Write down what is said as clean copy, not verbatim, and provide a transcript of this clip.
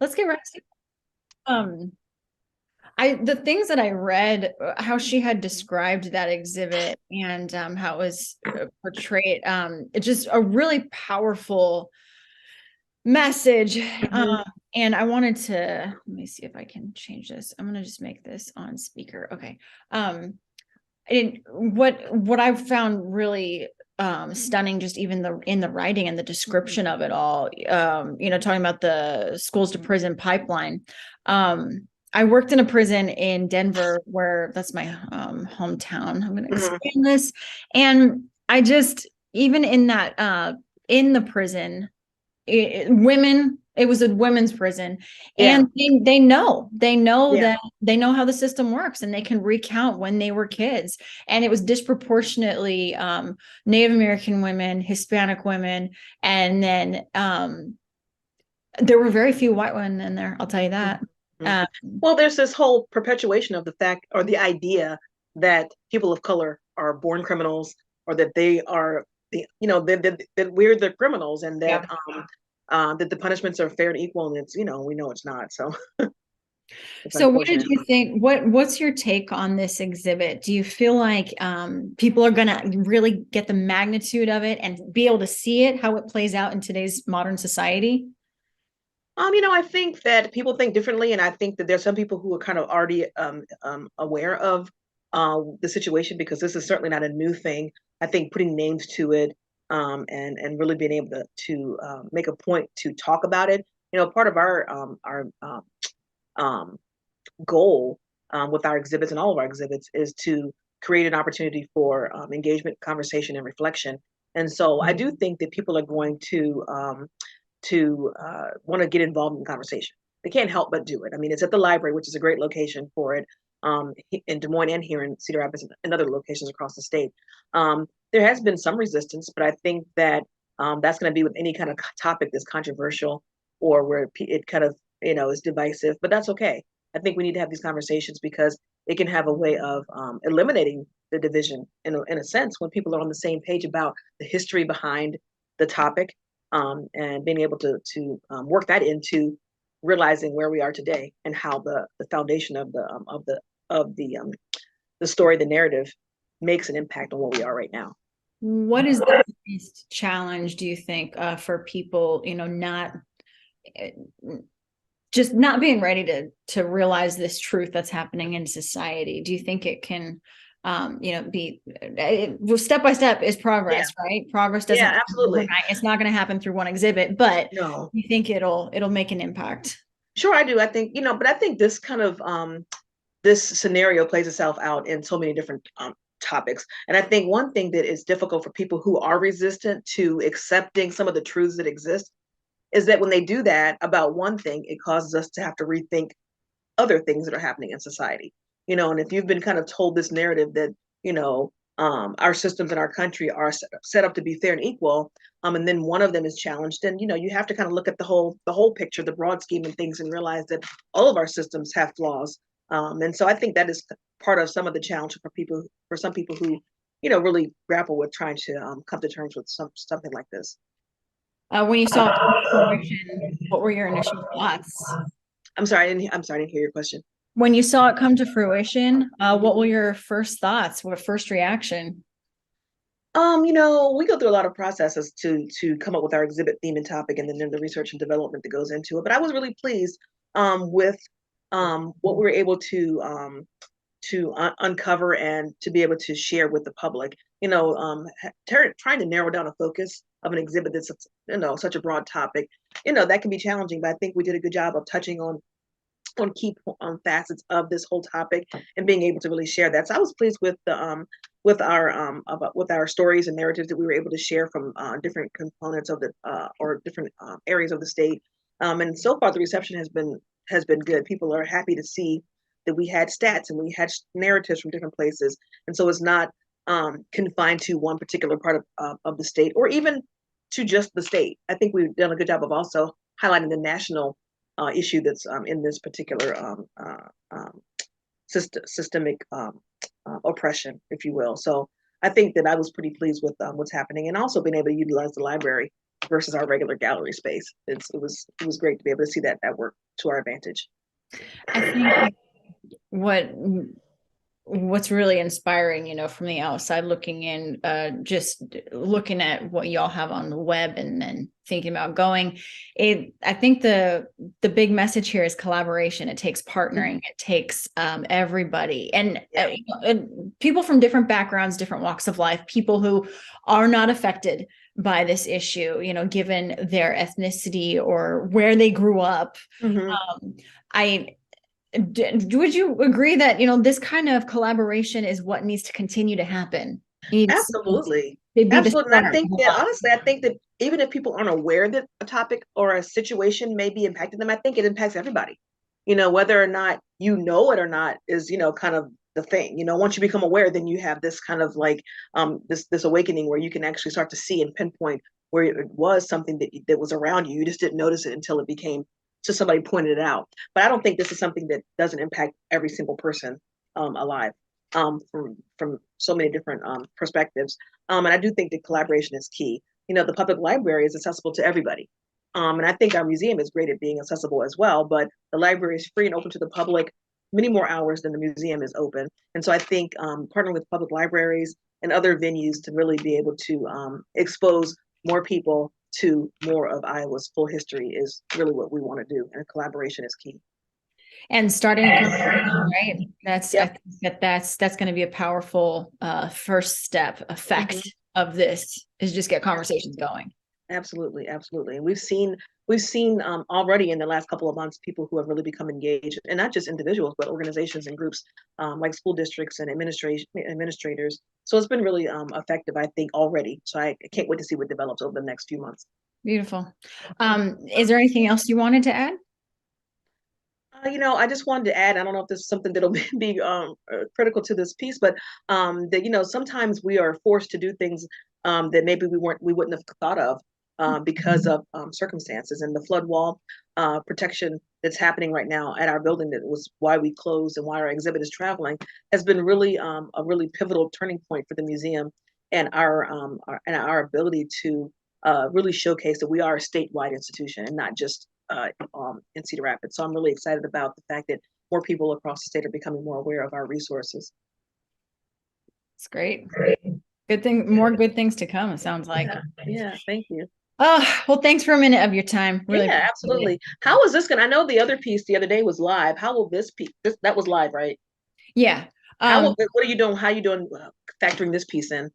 let's get right to it. Um, the things that I read, how she had described that exhibit and how it was portrayed, it's just a really powerful message. Mhm. And I wanted to let me see if I can change this. I'm gonna just make this on speaker. Okay. And what I've found really stunning, just even the in the writing and the description of it all, talking about the schools to prison pipeline. I worked in a prison in Denver, where that's my hometown. I'm going to Mhm. expand this, and I just even in that in the prison, women, it was a women's prison, Yeah, and they know yeah, that they know how the system works, and they can recount when they were kids, and it was disproportionately Native American women, Hispanic women, and then there were very few white women in there, I'll tell you that. Mhm. um, Well, there's this whole perpetuation of the fact or the idea that people of color are born criminals, or that they are that we're the criminals, and yeah. that the punishments are fair and equal, and it's we know it's not. So it's So what did unfortunate. you think? What's your take on this exhibit? Do you feel like people are gonna really get the magnitude of it and be able to see it, how it plays out in today's modern society? I think that people think differently, and I think that there's some people who are kind of already aware of the situation, because this is certainly not a new thing. I think putting names to it, and really being able to make a point to talk about it. Part of our um, goal with our exhibits and all of our exhibits is to create an opportunity for engagement, conversation, and reflection. And so I do think that people are going to want to get involved in the conversation. They can't help but do it. I mean, it's at the library, which is a great location for it, in Des Moines and here in Cedar Rapids and other locations across the state. There has been some resistance, but I think that that's going to be with any kind of topic that's controversial, or where it kind of is divisive. But that's okay. I think we need to have these conversations because it can have a way of eliminating the division in a sense, when people are on the same page about the history behind the topic, and being able to work that into realizing where we are today, and how the foundation of the story, the narrative, makes an impact on what we are right now. What is the biggest challenge, do you think, for people, not eh, just not being ready to realize this truth that's happening in society? Do you think it can, be step by step is Yeah, progress, right? Progress doesn't yeah, come absolutely. overnight. It's not going to happen through one exhibit, but No, you think it'll make an impact. sure I do. I think but I think this kind of this scenario plays itself out in so many different topics. And I think one thing that is difficult for people who are resistant to accepting some of the truths that exist is that when they do that about one thing, it causes us to have to rethink other things that are happening in society. And if you've been kind of told this narrative that, our systems in our country are set up to be fair and equal, and then one of them is challenged, then you have to kind of look at the whole picture, the broad scheme of things, and realize that all of our systems have flaws. And so I think that is part of some of the challenge for some people who, really grapple with trying to come to terms with something like this. When you saw it come to fruition, what were your initial thoughts? I'm sorry, I didn't hear your question. When you saw it come to fruition, what were your first thoughts? What first reaction? We go through a lot of processes to come up with our exhibit theme and topic, and then the research and development that goes into it. But I was really pleased with what we were able to uncover and to be able to share with the public. Trying to narrow down a focus of an exhibit that's such a broad topic, that can be challenging. But I think we did a good job of touching on key facets of this whole topic, and being able to really share that. So I was pleased with the with our stories and narratives that we were able to share from different components of the or different areas of the state. And so far the reception has been good. People are happy to see that we had stats and we had narratives from different places, and so it's not confined to one particular part of the state, or even to just the state. I think we've done a good job of also highlighting the national issue that's in this particular systemic oppression, if you will. So I think that I was pretty pleased with what's happening, and also being able to utilize the library versus our regular gallery space. It was great to be able to see that work to our advantage. I think what what's really inspiring, from the outside looking in, just looking at what y'all have on the web and then thinking about going, I think the big message here is collaboration. It takes partnering. It takes everybody and, and people from different backgrounds, different walks of life, people who are not affected by this issue, given their ethnicity or where they grew up. I would you agree that this kind of collaboration is what needs to continue to happen? Absolutely. To be the Absolutely. And I think that honestly, I think that even if people aren't aware that a topic or a situation may be impacting them, I think it impacts everybody. Whether or not you know it or not is, kind of the thing. Once you become aware, then you have this kind of like this awakening where you can actually start to see and pinpoint where it was something that was around you. You just didn't notice it until it became so somebody pointed it out. But I don't think this is something that doesn't impact every single person alive from so many different perspectives. And I do think that collaboration is key. The public library is accessible to everybody. And I think our museum is great at being accessible as well, but the library is free and open to the public many more hours than the museum is open. And so I think partnering with public libraries and other venues to really be able to expose more people to more of Iowa's full history is really what we want to do. And collaboration is key. And starting a conversation, right? I think that's going to be a powerful first step effect of this is just get conversations going. Absolutely, absolutely. And we've seen already in the last couple of months people who have really become engaged, and not just individuals, but organizations and groups like school districts and administrators. So it's been really effective, I think, already. So I can't wait to see what develops over the next few months. Beautiful. Is there anything else you wanted to add? I just wanted to add, I don't know if this is something that'll be critical to this piece, but that, sometimes we are forced to do things that maybe we wouldn't have thought of because of circumstances, and the flood wall protection that's happening right now at our building, that was why we closed and why our exhibit is traveling, has been really a really pivotal turning point for the museum and our ability to really showcase that we are a statewide institution and not just in Cedar Rapids. So I'm really excited about the fact that more people across the state are becoming more aware of our resources. It's great. Good thing, more good things to come, it sounds like. Yeah, thank you. Oh, well, thanks for a minute of your time. Really, yeah, absolutely. How is this gonna? I know the other piece the other day was live. How will this piece? That was live, right? Yeah. What are you doing? How are you doing factoring this piece in?